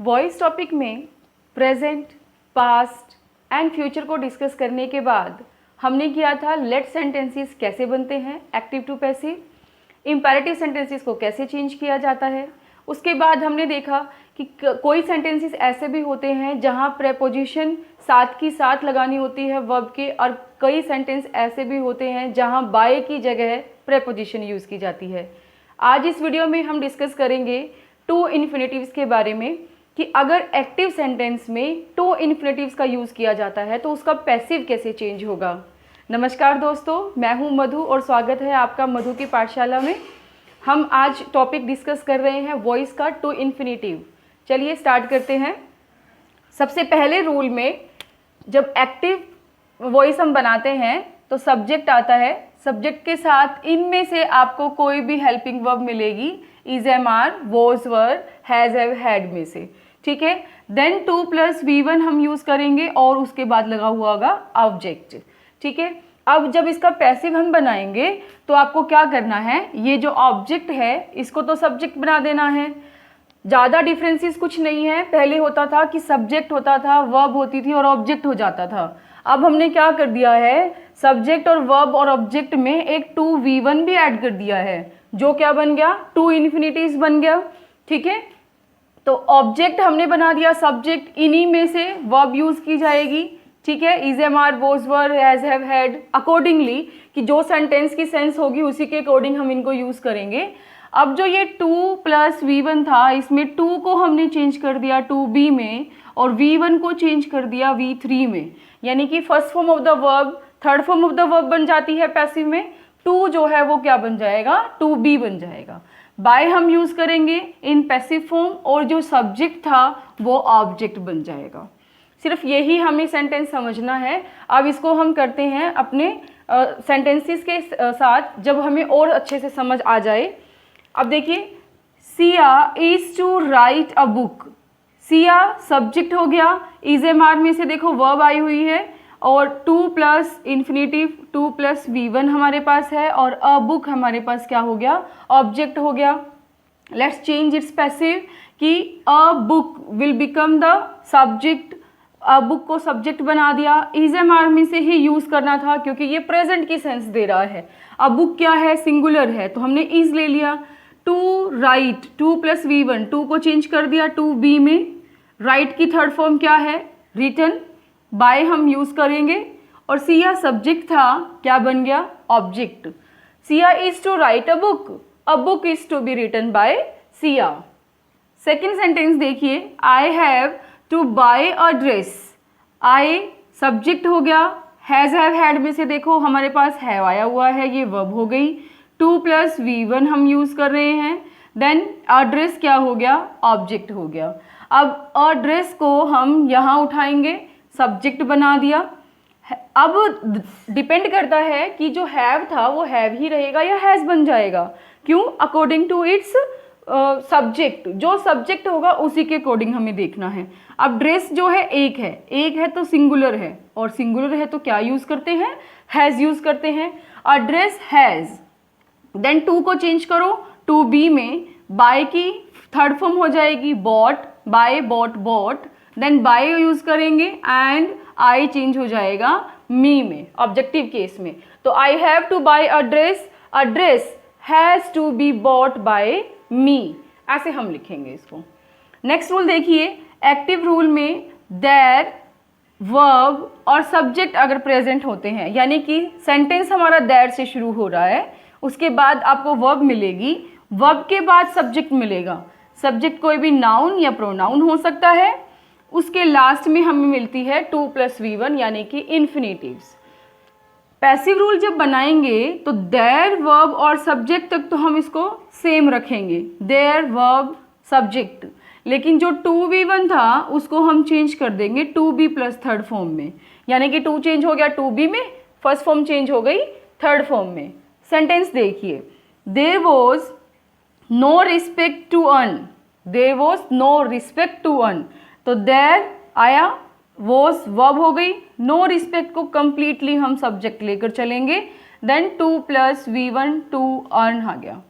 Voice topic में present, past and future को discuss करने के बाद हमने किया था लेट सेंटेंसेस कैसे बनते हैं, active to passive, imperative sentences को कैसे चेंज किया जाता है। उसके बाद हमने देखा कि कोई सेंटेंसेस ऐसे भी होते हैं जहां प्रेपोजिशन साथ की साथ लगानी होती है वर्ब के, और कई सेंटेंस ऐसे भी होते हैं जहां बाय की जगह प्रेपोजिशन यूज़ की जाती है। आज इस वीडियो में हम डिस्कस करेंगे टू इन्फिनेटिव्स के बारे में कि अगर एक्टिव सेंटेंस में टू इन्फिनेटिव्स का यूज़ किया जाता है तो उसका पैसिव कैसे चेंज होगा। नमस्कार दोस्तों, मैं हूं मधु और स्वागत है आपका मधु की पाठशाला में। हम आज टॉपिक डिस्कस कर रहे हैं वॉइस का टू इन्फिनेटिव। चलिए स्टार्ट करते हैं। सबसे पहले रूल में जब एक्टिव वॉइस हम बनाते हैं तो सब्जेक्ट आता है, सब्जेक्ट के साथ इनमें से आपको कोई भी हेल्पिंग वर्ब मिलेगी, is, am, are, was, were, has, have, had में से, ठीक है। देन 2 + V1 हम यूज़ करेंगे और उसके बाद लगा हुआ होगा ऑब्जेक्ट, ठीक है। अब जब इसका पैसिव हम बनाएंगे तो आपको क्या करना है, ये जो ऑब्जेक्ट है इसको तो सब्जेक्ट बना देना है। ज़्यादा डिफरेंसेस कुछ नहीं है। पहले होता था कि सब्जेक्ट होता था, वर्ब होती थी और ऑब्जेक्ट हो जाता था। अब हमने क्या कर दिया है, सब्जेक्ट और वर्ब और ऑब्जेक्ट में एक 2V1 भी ऐड कर दिया है, जो क्या बन गया, टू इन्फिनिटीज बन गया, ठीक है। तो ऑब्जेक्ट हमने बना दिया सब्जेक्ट, इन्हीं में से वर्ब यूज़ की जाएगी, ठीक है। Is, am, are, was, were, has, have, had accordingly, कि जो सेंटेंस की सेंस होगी उसी के अकॉर्डिंग हम इनको यूज़ करेंगे। अब जो ये 2 + V1 था, इसमें 2 को हमने चेंज कर दिया 2B में और V1 को चेंज कर दिया V3 में, यानी कि first form of the verb third form of the verb बन जाती है पैसिव में। 2 जो है वो क्या बन जाएगा, 2B बन जाएगा। बाय हम यूज़ करेंगे इन पैसिव फॉर्म और जो सब्जेक्ट था वो ऑब्जेक्ट बन जाएगा। सिर्फ यही हमें सेंटेंस समझना है। अब इसको हम करते हैं अपने सेंटेंसेस के साथ, जब हमें और अच्छे से समझ आ जाए। अब देखिए, Siya is to write a book. Siya subject हो गया, इज, एम, आर में से देखो वर्ब आई हुई है और 2 + इन्फिनेटिव 2 + V1 हमारे पास है और अ बुक हमारे पास क्या हो गया, ऑब्जेक्ट हो गया। लेट्स चेंज इट्स पैसिव कि a book will become the subject. A book को सब्जेक्ट बना दिया। इज, एम, आर में से ही यूज़ करना था क्योंकि ये प्रेजेंट की सेंस दे रहा है। अ बुक क्या है, सिंगुलर है, तो हमने इज ले लिया। टू राइट 2 + V1, 2 को चेंज कर दिया 2B में। राइट की थर्ड फॉर्म क्या है, रिटन। बाय हम यूज़ करेंगे और सिया सब्जेक्ट था, क्या बन गया, object. Siya is to write a book is to be written by Siya. Second sentence देखिए, I have to buy a dress. I subject हो गया, हैज़, हैव, हैड में से देखो हमारे पास हैव आया हुआ है, ये वर्ब हो गई। 2 + V1 हम यूज़ कर रहे हैं। देन अ ड्रेस क्या हो गया, ऑब्जेक्ट हो गया। अब अ ड्रेस को हम यहाँ उठाएंगे, सब्जेक्ट बना दिया। अब डिपेंड करता है कि जो हैव था वो हैव ही रहेगा या हैज़ बन जाएगा। क्यों, अकॉर्डिंग टू इट्स सब्जेक्ट। जो सब्जेक्ट होगा उसी के अकॉर्डिंग हमें देखना है। अब ड्रेस जो है एक है तो सिंगुलर है, और सिंगुलर है तो क्या यूज़ करते हैं, हैज़ यूज़ करते हैं। अ ड्रेस हैज़। देन 2 को चेंज करो 2B में, बाय की थर्ड फॉर्म हो जाएगी bought, buy, bought, bought. Then buy use करेंगे एंड आई चेंज हो जाएगा मी में, ऑब्जेक्टिव केस में। तो I have to buy a dress has to be bought by me, ऐसे हम लिखेंगे इसको। नेक्स्ट रूल देखिए, एक्टिव रूल में देयर, वर्ब और सब्जेक्ट अगर प्रेजेंट होते हैं, यानी कि सेंटेंस हमारा देयर से शुरू हो रहा है, उसके बाद आपको वर्ब मिलेगी, वर्ब के बाद सब्जेक्ट मिलेगा। सब्जेक्ट कोई भी नाउन या प्रोनाउन हो सकता है। उसके लास्ट में हमें मिलती है 2 + V1 यानी कि इन्फिनेटिव्स। पैसिव रूल जब बनाएंगे तो देयर, वर्ब और सब्जेक्ट तक तो हम इसको सेम रखेंगे, देयर, वर्ब, सब्जेक्ट। लेकिन जो 2V1 था उसको हम चेंज कर देंगे 2B + थर्ड फॉर्म में, यानी कि 2 चेंज हो गया 2B में, फर्स्ट फॉर्म चेंज हो गई थर्ड फॉर्म में। सेंटेंस देखिए, there was no respect to earn. There was no respect to earn, तो देयर आया, वॉज वर्ब हो गई, नो रिस्पेक्ट को कंप्लीटली हम सब्जेक्ट लेकर चलेंगे। देन 2 + V1 टू अर्न आ गया।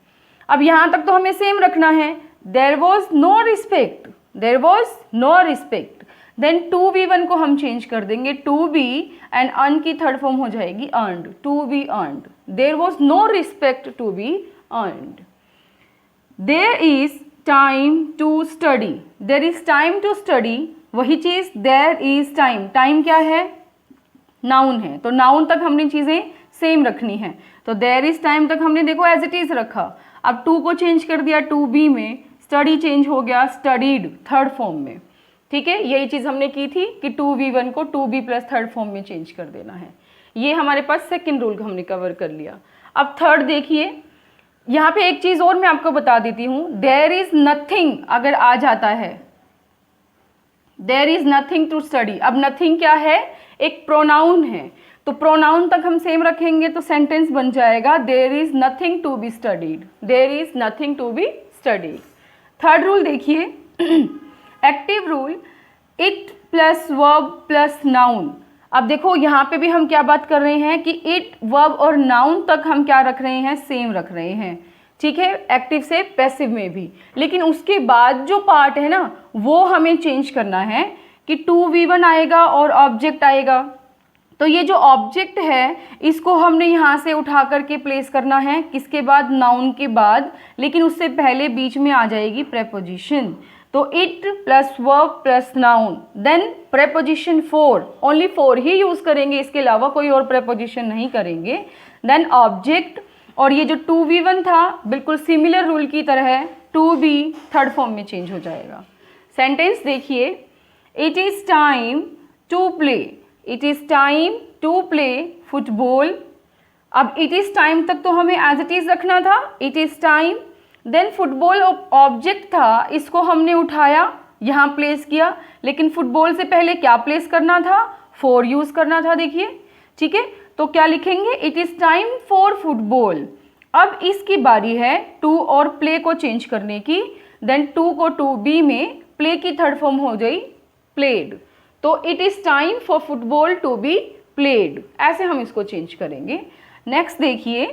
अब यहाँ तक तो हमें सेम रखना है, there was no respect, there was no respect. Then to be one को हम चेंज कर देंगे टू बी एंड अर्न की थर्ड फॉर्म हो जाएगी earned, to be earned. There was no respect to be earned. There is time to study, there is time to study, वही चीज there is time, time क्या है, noun है, तो noun तक हमने चीजें सेम रखनी है। तो देयर इज टाइम तक हमने देखो एज इट इज रखा, अब टू को चेंज कर दिया टू बी में, स्टडी चेंज हो गया स्टडीड थर्ड फॉर्म में। ठीक है, यही चीज हमने की थी कि टू बी वन को to be plus third form में चेंज कर देना है। ये हमारे पास सेकेंड रूल हमने कवर कर लिया। अब थर्ड देखिए, यहाँ पे एक चीज और मैं आपको बता देती हूँ, देयर इज नथिंग अगर आ जाता है, there is nothing to study. अब नथिंग क्या है, एक प्रोनाउन है, तो प्रोनाउन तक हम सेम रखेंगे तो सेंटेंस बन जाएगा there is nothing to be studied, there is nothing to be studied. Third rule देखिए, active rule, it plus verb plus noun. अब देखो यहाँ पे भी हम क्या बात कर रहे हैं कि इट वर्ब और नाउन तक हम क्या रख रहे हैं, सेम रख रहे हैं। ठीक है, एक्टिव से पैसिव में भी, लेकिन उसके बाद जो पार्ट है ना वो हमें चेंज करना है कि टू वी वन आएगा और ऑब्जेक्ट आएगा। तो ये जो ऑब्जेक्ट है इसको हमने यहाँ से उठा करके प्लेस करना है, किसके बाद, नाउन के बाद, लेकिन उससे पहले बीच में आ जाएगी प्रेपोजिशन। तो it plus verb plus noun, then preposition for, only for ही यूज करेंगे, इसके अलावा कोई और प्रेपोजिशन नहीं करेंगे। देन ऑब्जेक्ट, और ये जो टू वी वन था बिल्कुल सिमिलर रूल की तरह है, टू बी थर्ड फॉर्म में चेंज हो जाएगा। सेंटेंस देखिए, it is time to play, it is time to play football. अब इट इज टाइम तक तो हमें एज इट इज रखना था, it is time, then football object था, इसको हमने उठाया यहाँ प्लेस किया, लेकिन फुटबॉल से पहले क्या प्लेस करना था, फॉर यूज करना था। देखिए, ठीक है, तो क्या लिखेंगे, it is time for football. अब इसकी बारी है टू और प्ले को चेंज करने की, देन टू को टू बी में, प्ले की थर्ड फॉर्म हो गई प्लेड, तो it is time for football to be played, ऐसे हम इसको चेंज करेंगे। नेक्स्ट देखिए,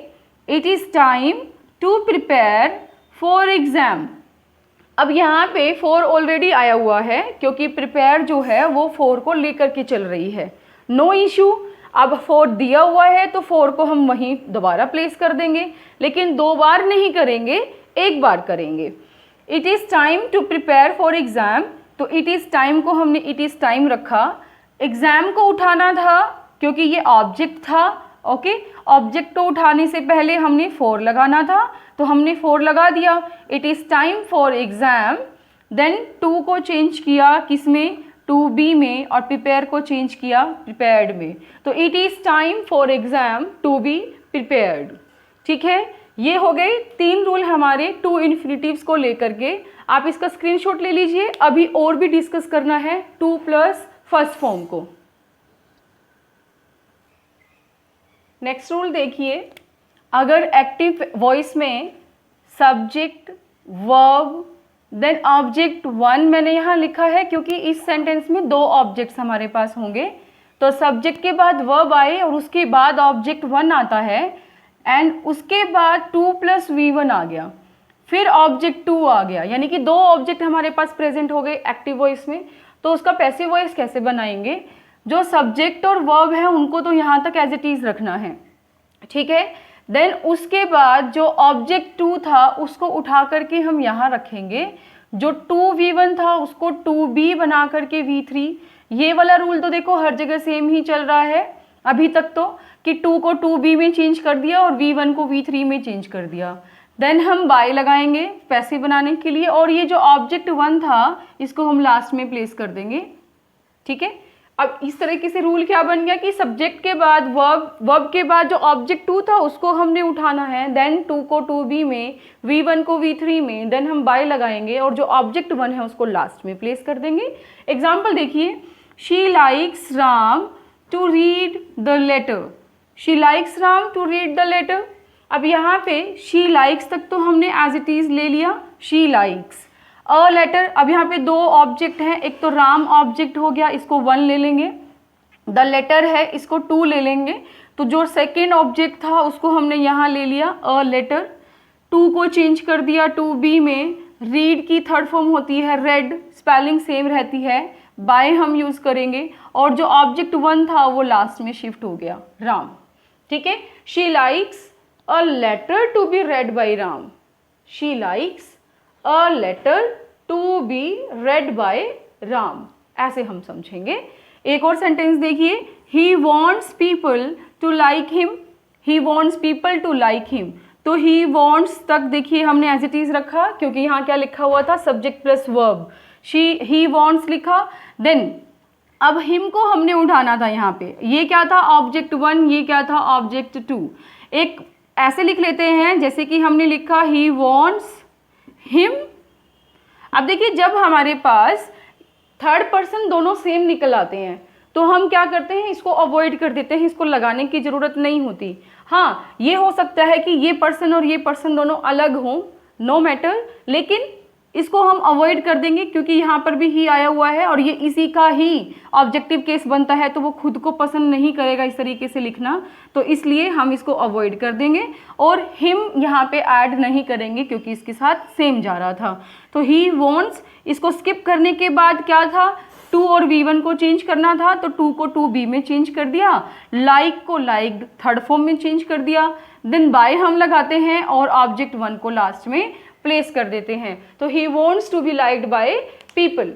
it is time to prepare for exam. अब यहाँ पे फोर ऑलरेडी आया हुआ है क्योंकि प्रिपेयर जो है वो फोर को लेकर के चल रही है, नो इशू। अब फोर दिया हुआ है तो फोर को हम वहीं दोबारा प्लेस कर देंगे, लेकिन दो बार नहीं करेंगे, एक बार करेंगे। It is time to prepare for exam, तो इट इज़ टाइम को हमने इट इज़ टाइम रखा, एग्ज़ाम को उठाना था क्योंकि ये ऑब्जेक्ट था। ओके, ऑब्जेक्ट को उठाने से पहले हमने फोर लगाना था, तो हमने फोर लगा दिया, it is time for exam. Then to को चेंज किया किस में, टू बी में, और प्रिपेयर को चेंज किया प्रिपेयर्ड में, तो it is time for exam to be prepared. ठीक है, ये हो गए तीन रूल हमारे टू इन्फिनिटिव्स को लेकर के। आप इसका स्क्रीनशॉट ले लीजिए, अभी और भी डिस्कस करना है टू प्लस फर्स्ट फॉर्म को। नेक्स्ट रूल देखिए, अगर एक्टिव वॉइस में subject verb then object one मैंने यहाँ लिखा है क्योंकि इस सेंटेंस में दो ऑब्जेक्ट्स हमारे पास होंगे, तो सब्जेक्ट के बाद वर्ब आए और उसके बाद ऑब्जेक्ट वन आता है, एंड उसके बाद टू प्लस वी वन आ गया, फिर ऑब्जेक्ट टू आ गया, यानी कि दो ऑब्जेक्ट हमारे पास प्रेजेंट हो गए एक्टिव वॉइस में। तो उसका पैसिव वॉइस कैसे बनाएंगे, जो सब्जेक्ट और वर्ब है उनको तो यहाँ तक एज इट इज रखना है। ठीक है, देन उसके बाद जो ऑब्जेक्ट टू था उसको उठा करके हम यहाँ रखेंगे, जो टू वी वन था उसको टू बी बना करके वी थ्री। ये वाला रूल तो देखो हर जगह सेम ही चल रहा है अभी तक, तो कि टू को टू बी में चेंज कर दिया और वी वन को वी थ्री में चेंज कर दिया। देन हम बाय लगाएंगे पैसिव बनाने के लिए, और ये जो ऑब्जेक्ट वन था इसको हम लास्ट में प्लेस कर देंगे। ठीक है, अब इस तरीके से रूल क्या बन गया कि सब्जेक्ट के बाद वर्ब, वर्ब के बाद जो ऑब्जेक्ट टू था उसको हमने उठाना है, देन टू को टू बी में, वी वन को वी थ्री में, देन हम बाय लगाएंगे और जो ऑब्जेक्ट वन है उसको लास्ट में प्लेस कर देंगे। एग्जाम्पल देखिए, she likes Ram to read the letter, she likes Ram to read the letter. अब यहाँ पे शी लाइक्स तक तो हमने एज इट इज ले लिया, शी लाइक्स। अ लेटर, अब यहाँ पे दो ऑब्जेक्ट हैं, एक तो राम ऑब्जेक्ट हो गया, इसको वन ले लेंगे, द लेटर है इसको टू ले लेंगे, तो जो सेकेंड ऑब्जेक्ट था उसको हमने यहाँ ले लिया अ लेटर, टू को चेंज कर दिया टू बी में, रीड की थर्ड फॉर्म होती है रेड, स्पेलिंग सेम रहती है, बाय हम यूज़ करेंगे, और जो ऑब्जेक्ट 1 था वो लास्ट में शिफ्ट हो गया राम। ठीक है, she likes a letter to be read by Ram, she likes a letter to be read by Ram, ऐसे हम समझेंगे। एक और सेंटेंस देखिए, he wants people to like him, he wants people to like him, तो ही वॉन्ट्स तक देखिए हमने एज इट इज रखा, क्योंकि यहाँ क्या लिखा हुआ था, subject plus verb, he wants लिखा। देन अब हिम को हमने उठाना था यहाँ पे, ये क्या था ऑब्जेक्ट 1, ये क्या था ऑब्जेक्ट 2। एक ऐसे लिख लेते हैं जैसे कि हमने लिखा ही वॉन्ट्स हिम। अब देखिए जब हमारे पास थर्ड पर्सन दोनों सेम निकल आते हैं तो हम क्या करते हैं, इसको अवॉइड कर देते हैं, इसको लगाने की ज़रूरत नहीं होती। हाँ, ये हो सकता है कि ये पर्सन और ये पर्सन दोनों अलग हों, नो मैटर, लेकिन इसको हम अवॉइड कर देंगे क्योंकि यहाँ पर भी ही आया हुआ है और ये इसी का ही ऑब्जेक्टिव केस बनता है, तो वो खुद को पसंद नहीं करेगा इस तरीके से लिखना, तो इसलिए हम इसको अवॉइड कर देंगे और हिम यहाँ पे ऐड नहीं करेंगे क्योंकि इसके साथ सेम जा रहा था। तो ही वॉन्ट्स, इसको स्किप करने के बाद क्या था, 2 और V1 को चेंज करना था, तो 2 को 2B में चेंज कर दिया, लाइक को लाइक्ड थर्ड फॉर्म में चेंज कर दिया, देन बाय हम लगाते हैं और ऑब्जेक्ट 1 को लास्ट में प्लेस कर देते हैं। तो he wants to be liked by people.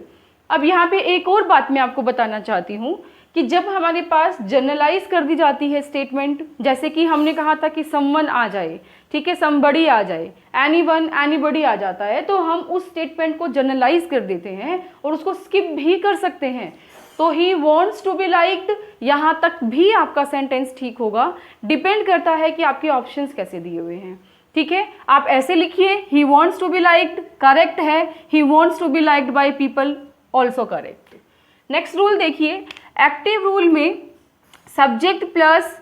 अब यहाँ पे एक और बात मैं आपको बताना चाहती हूँ कि जब हमारे पास जनरलाइज कर दी जाती है स्टेटमेंट, जैसे कि हमने कहा था कि समवन आ जाए, ठीक है, समबडी आ जाए, एनीवन एनीबडी आ जाता है, तो हम उस स्टेटमेंट को जनरलाइज कर देते हैं और उसको स्किप भी कर सकते हैं। तो he wants to be liked, यहाँ तक भी आपका सेंटेंस ठीक होगा, डिपेंड करता है कि आपके ऑप्शंस कैसे दिए हुए हैं। ठीक है, आप ऐसे लिखिए, he wants to be liked correct है, he wants to be liked by people also correct. Next rule देखिए, एक्टिव रूल में सब्जेक्ट प्लस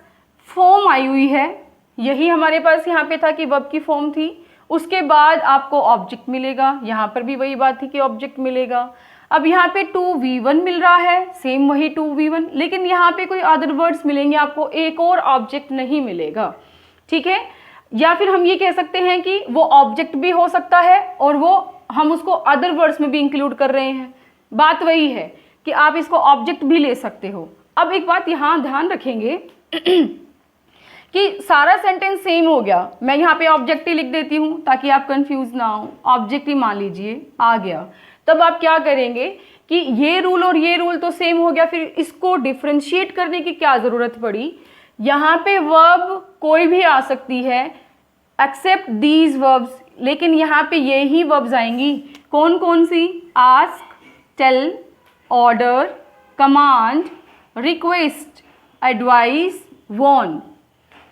फॉर्म आई हुई है, यही हमारे पास यहाँ पे था कि वर्ब की फॉर्म थी, उसके बाद आपको ऑब्जेक्ट मिलेगा, यहाँ पर भी वही बात थी कि ऑब्जेक्ट मिलेगा। अब यहाँ पे 2V1 मिल रहा है, सेम वही 2V1, लेकिन यहाँ पे कोई अदर वर्ड्स मिलेंगे आपको, एक और ऑब्जेक्ट नहीं मिलेगा। ठीक है, या फिर हम ये कह सकते हैं कि वो ऑब्जेक्ट भी हो सकता है और वो हम उसको अदर वर्ड्स में भी इंक्लूड कर रहे हैं, बात वही है कि आप इसको ऑब्जेक्ट भी ले सकते हो। अब एक बात यहाँ ध्यान रखेंगे कि सारा सेंटेंस सेम हो गया, मैं यहाँ पे ऑब्जेक्ट ही लिख देती हूँ ताकि आप कंफ्यूज ना हो, ऑब्जेक्ट ही मान लीजिए आ गया, तब आप क्या करेंगे कि ये रूल और ये रूल तो सेम हो गया, फिर इसको डिफ्रेंशिएट करने की क्या ज़रूरत पड़ी, यहाँ पे वर्ब कोई भी आ सकती है एक्सेप्ट दीज वर्ब्स, लेकिन यहाँ पे यही वर्ब्स आएंगी, कौन कौन सी, ask, tell, order, command, request, advice, warn.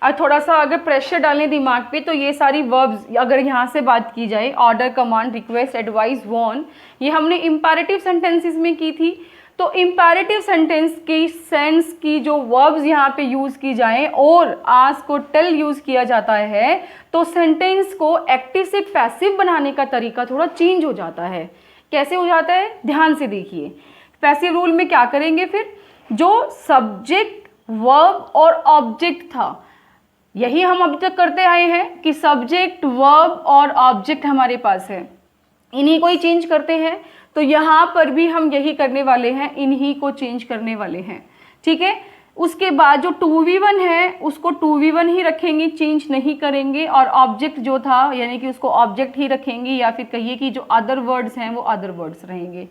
और थोड़ा सा अगर प्रेशर डालें दिमाग पे तो ये सारी वर्ब्स अगर यहाँ से बात की जाए, order, command, request, advice, warn, ये हमने इम्पेरेटिव सेंटेंसेस में की थी। तो इम्पेरेटिव सेंटेंस की सेंस की जो वर्ब्स यहाँ पे यूज़ की जाएं और आस्क को टेल यूज़ किया जाता है, तो सेंटेंस को एक्टिव से पैसिव बनाने का तरीका थोड़ा चेंज हो जाता है। कैसे हो जाता है, ध्यान से देखिए। पैसिव रूल में क्या करेंगे, फिर जो सब्जेक्ट, वर्ब और ऑब्जेक्ट था, यही हम अभी तक करते आए हैं कि सब्जेक्ट, वर्ब और ऑब्जेक्ट हमारे पास है, इन्हीं को ही चेंज करते हैं। तो यहाँ पर भी हम यही करने वाले हैं, इन्हीं को चेंज करने वाले हैं। ठीक है, उसके बाद जो 2V1 है उसको 2V1 ही रखेंगे, चेंज नहीं करेंगे, और ऑब्जेक्ट जो था यानी कि उसको ऑब्जेक्ट ही रखेंगे, या फिर कहिए कि जो अदर वर्ड्स हैं वो अदर वर्ड्स रहेंगे।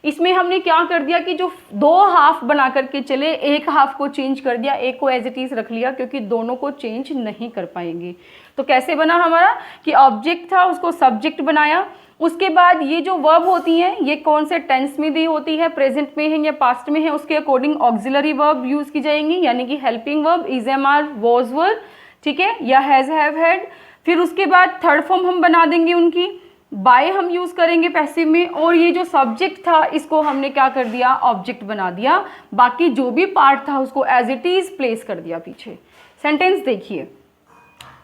इसमें हमने क्या कर दिया कि जो 2 हाफ बना करके चले, एक हाफ को चेंज कर दिया, एक को एज इट इज रख लिया, क्योंकि दोनों को चेंज नहीं कर पाएंगे। तो कैसे बना हमारा कि ऑब्जेक्ट था उसको सब्जेक्ट बनाया, उसके बाद ये जो वर्ब होती हैं ये कौन से टेंस में दी होती है, प्रेजेंट में है या पास्ट में है, उसके अकॉर्डिंग ऑक्सिलरी वर्ब यूज की जाएंगी, यानी कि helping verb, is, am, are, was were, ठीक है, या हैज, हैव, हैड। फिर उसके बाद थर्ड फॉर्म हम बना देंगे उनकी, बाय हम यूज करेंगे पैसिव में, और ये जो सब्जेक्ट था इसको हमने क्या कर दिया, ऑब्जेक्ट बना दिया, बाकी जो भी पार्ट था उसको एज इट इज प्लेस कर दिया पीछे। सेंटेंस देखिए,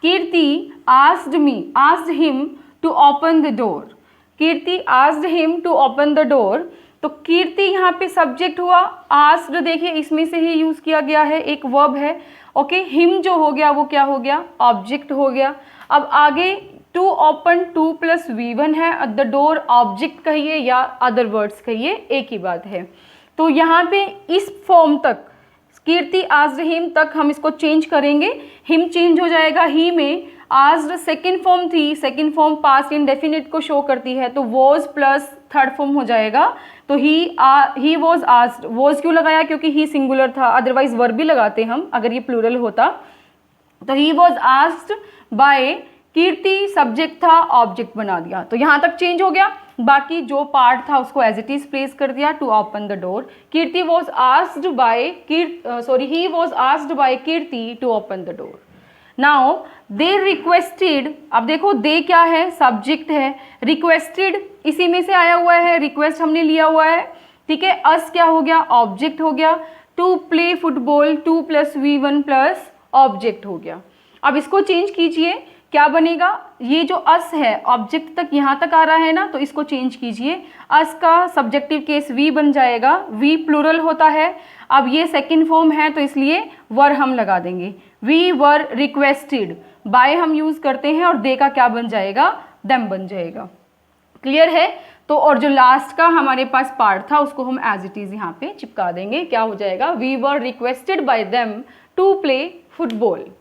Kirti asked him to open the door, Kirti asked him to open the door, तो कीर्ति यहाँ पे सब्जेक्ट हुआ, आस्क्ड देखिए इसमें से ही यूज किया गया है, एक वर्ब है, ओके। हिम जो हो गया वो क्या हो गया, ऑब्जेक्ट हो गया। अब आगे to open, to plus V1 है, द डोर ऑब्जेक्ट कहिए या अदर वर्ड्स कहिए, एक ही बात है। तो यहाँ पे इस फॉर्म तक कीर्ति आज्ड हिम तक हम इसको चेंज करेंगे, हिम चेंज हो जाएगा ही में, आज्ड सेकेंड फॉर्म थी, सेकेंड फॉर्म पास्ट इंडेफिनिट को शो करती है, तो वॉज प्लस थर्ड फॉर्म हो जाएगा। तो ही वॉज आज्ड, वॉज क्यों लगाया, क्योंकि ही सिंगुलर था, अदरवाइज वर्ब भी लगाते हम अगर ये प्लूरल होता। तो he was asked by Kirti, subject था, ऑब्जेक्ट बना दिया, तो यहाँ तक चेंज हो गया। बाकी जो पार्ट था उसको एज इट इज प्लेस कर दिया, to open the door. Kirti was asked by he was asked by Kirti to open the door. Now they requested, अब देखो दे क्या है, सब्जेक्ट है, रिक्वेस्टेड इसी में से आया हुआ है, रिक्वेस्ट हमने लिया हुआ है, ठीक है। अस क्या हो गया, ऑब्जेक्ट हो गया, to play football, to plus V1 plus object हो गया। अब इसको चेंज कीजिए, क्या बनेगा, ये जो अस है ऑब्जेक्ट तक यहाँ तक आ रहा है ना, तो इसको चेंज कीजिए, अस का सब्जेक्टिव केस वी बन जाएगा, वी प्लूरल होता है। अब ये सेकंड फॉर्म है तो इसलिए वर हम लगा देंगे, वी वर रिक्वेस्टेड, बाय हम यूज करते हैं और दे का क्या बन जाएगा, देम बन जाएगा। क्लियर है। तो और जो लास्ट का हमारे पास पार्ट था उसको हम एज इट इज यहाँ पे चिपका देंगे, क्या हो जाएगा, we were requested by them to play football.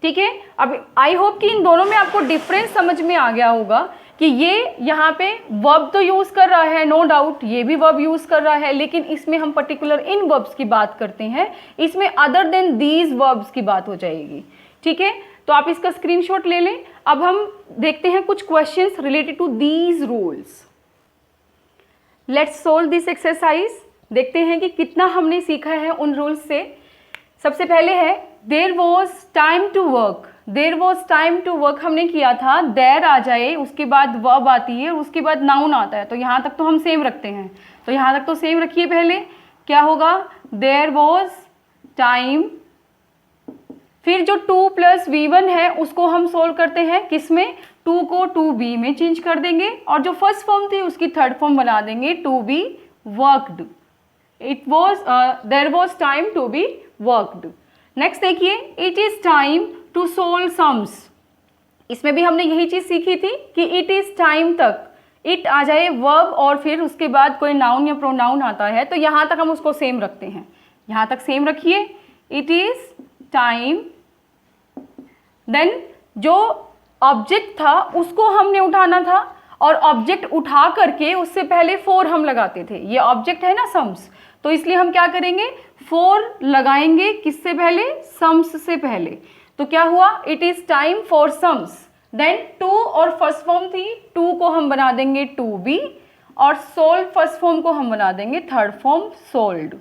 ठीक है। अब आई होप कि इन दोनों में आपको डिफरेंस समझ में आ गया होगा कि ये यहाँ पे वर्ब तो यूज कर रहा है, नो डाउट ये भी वर्ब यूज कर रहा है, लेकिन इसमें हम पर्टिकुलर इन वर्ब्स की बात करते हैं, इसमें अदर देन दीज वर्ब्स की बात हो जाएगी। ठीक है, तो आप इसका स्क्रीनशॉट ले लें। अब हम देखते हैं कुछ questions related to these rules. Let's solve this exercise. देखते हैं कि कितना हमने सीखा है उन रूल्स से। सबसे पहले है there was time to work. There was time to work हमने किया था, देयर आ जाए, उसके बाद वर्ब आती है, उसके बाद नाउन आता है, तो यहाँ तक तो हम सेम रखते हैं, तो यहाँ तक तो सेम रखिए। पहले क्या होगा, देयर वॉज टाइम, फिर जो 2 प्लस V1 है उसको हम सोल्व करते हैं, किसमें, 2 को 2B में चेंज कर देंगे, और जो फर्स्ट फॉर्म थी उसकी थर्ड फॉर्म बना देंगे, to be worked. It was there was time to be worked. Next देखिए, it is time to solve sums. इसमें भी हमने यही चीज सीखी थी कि इट इज टाइम तक इट आ जाए वर्ब और फिर उसके बाद कोई नाउन या प्रोनाउन आता है, तो यहाँ तक हम उसको सेम रखते हैं, यहाँ तक सेम रखिए, इट इज टाइम। देन जो ऑब्जेक्ट था उसको हमने उठाना था, और ऑब्जेक्ट उठा करके उससे पहले फोर हम लगाते थे, ये ऑब्जेक्ट है ना सम्स, तो इसलिए हम क्या करेंगे, फोर लगाएंगे, किससे पहले, सम्स से पहले। तो क्या हुआ, it is time for sums. Then to और फर्स्ट फॉर्म थी, टू को हम बना देंगे टू बी, और सोल्व फर्स्ट फॉर्म को हम बना देंगे third form solved.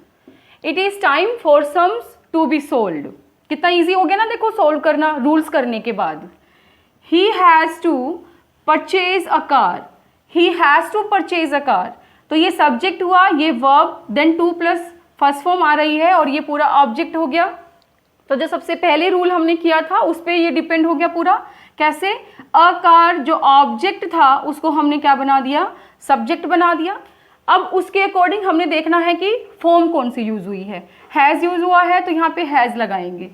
It is time for sums to be solved. कितना इजी हो गया ना, देखो सोल्व करना रूल्स करने के बाद। He has to purchase a car, he has to purchase a car, तो ये सब्जेक्ट हुआ, ये verb, then 2 plus first form आ रही है और ये पूरा ऑब्जेक्ट हो गया। तो जो सबसे पहले रूल हमने किया था उस पर ये डिपेंड हो गया पूरा। कैसे, अ कार जो ऑब्जेक्ट था उसको हमने क्या बना दिया, सब्जेक्ट बना दिया। अब उसके अकॉर्डिंग हमने देखना है कि फॉर्म कौन सी यूज हुई है। हैज़ यूज हुआ है तो यहाँ पे हैज़ लगाएंगे,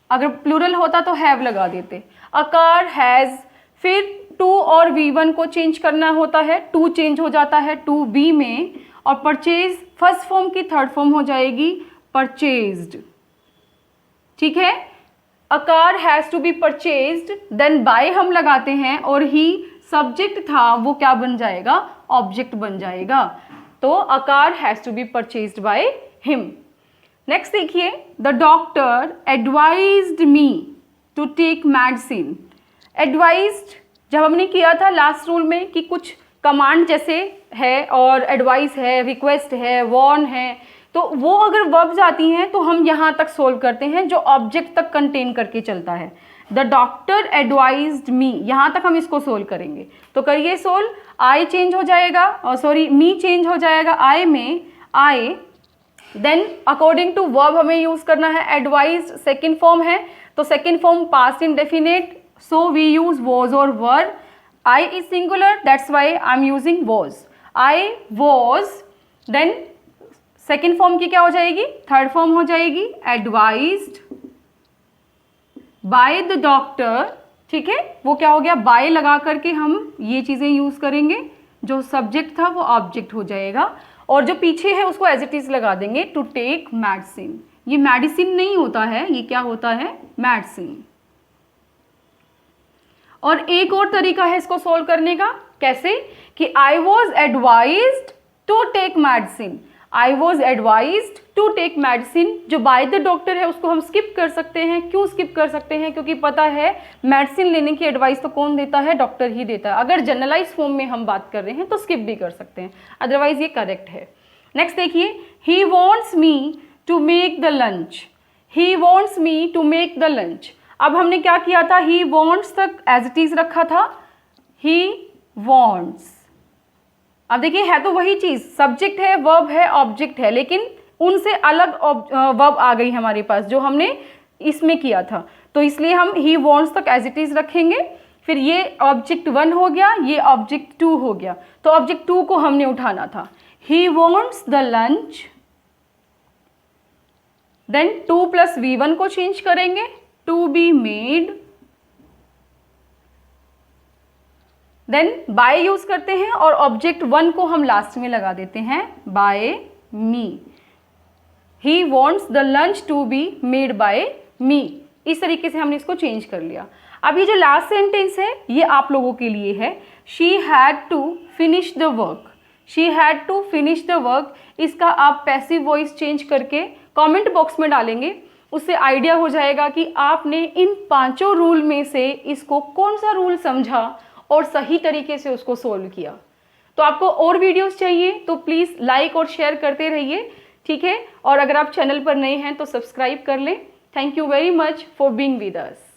अगर प्लूरल होता तो हैव लगा देते। अ कार हैज़, फिर टू और V1 को चेंज करना होता है, टू चेंज हो जाता है टू बी में, और परचेज फर्स्ट फॉर्म की थर्ड फॉर्म हो जाएगी परचेज्ड। ठीक है, a car has to be purchased, then by हम लगाते हैं, और ही सब्जेक्ट था वो क्या बन जाएगा, ऑब्जेक्ट बन जाएगा। तो a car has to be purchased by him. Next देखिए, the doctor advised me to take medicine. Advised जब हमने किया था लास्ट रूल में कि कुछ कमांड जैसे है और एडवाइस है, रिक्वेस्ट है, वॉर्न है, तो वो अगर वर्ब्स आती हैं तो हम यहाँ तक सोल्व करते हैं जो ऑब्जेक्ट तक कंटेन करके चलता है। द डॉक्टर एडवाइज्ड मी, यहाँ तक हम इसको सोल्व करेंगे, तो करिए सोल्व। आई चेंज हो जाएगा, सॉरी मी चेंज हो जाएगा आई में, आई, देन अकॉर्डिंग टू वर्ब हमें यूज करना है, एडवाइज्ड सेकेंड फॉर्म है तो second form past indefinite, so we use was or were. I is singular, that's why I'm using was. I was, then second form की क्या हो जाएगी, third form हो जाएगी advised by the doctor ठीक है, वो क्या हो गया, बाय लगा करके हम ये चीज़ें यूज़ करेंगे, जो सब्जेक्ट था वो ऑब्जेक्ट हो जाएगा, और जो पीछे है उसको एज इट इज़ लगा देंगे, टू टेक मेडिसिन। ये मेडिसिन नहीं होता है, ये क्या होता है, मेडिसिन। और एक और तरीका है इसको सोल्व करने का, कैसे, कि I was advised to take medicine. I was advised to take medicine, जो बाय द डॉक्टर है उसको हम स्किप कर सकते हैं। क्यों स्किप कर सकते हैं, क्योंकि पता है मेडिसिन लेने की एडवाइस तो कौन देता है, डॉक्टर ही देता है। अगर जनरलाइज फॉर्म में हम बात कर रहे हैं तो स्किप भी कर सकते हैं, अदरवाइज ये करेक्ट है। नेक्स्ट देखिए, he wants me to make the lunch. He wants me to make the lunch. अब हमने क्या किया था, ही वॉन्ट्स तक एज इट इज रखा था, ही वॉन्ट्स। अब देखिए है तो वही चीज, सब्जेक्ट है, वर्ब है, ऑब्जेक्ट है, लेकिन उनसे अलग वर्ब आ गई हमारे पास जो हमने इसमें किया था, तो इसलिए हम ही वॉन्ट्स तक एज इट इज रखेंगे। फिर ये ऑब्जेक्ट 1 हो गया, ये ऑब्जेक्ट 2 हो गया, तो ऑब्जेक्ट 2 को हमने उठाना था। He wants the lunch, then 2 + V1 को चेंज करेंगे, to be made, then by use करते हैं और ऑब्जेक्ट 1 को हम लास्ट में लगा देते हैं, by me. He wants the lunch to be made by me. इस तरीके से हमने इसको चेंज कर लिया। अब ये जो लास्ट सेंटेंस है ये आप लोगों के लिए है, she had to finish the work. She had to finish the work, इसका आप पैसिव वॉइस चेंज करके कमेंट बॉक्स में डालेंगे, उससे आइडिया हो जाएगा कि आपने इन 5 रूल में से इसको कौन सा रूल समझा और सही तरीके से उसको सोल्व किया। तो आपको और वीडियोस चाहिए तो प्लीज़ लाइक और शेयर करते रहिए, ठीक है। और अगर आप चैनल पर नए हैं तो सब्सक्राइब कर लें। Thank you very much for being with us.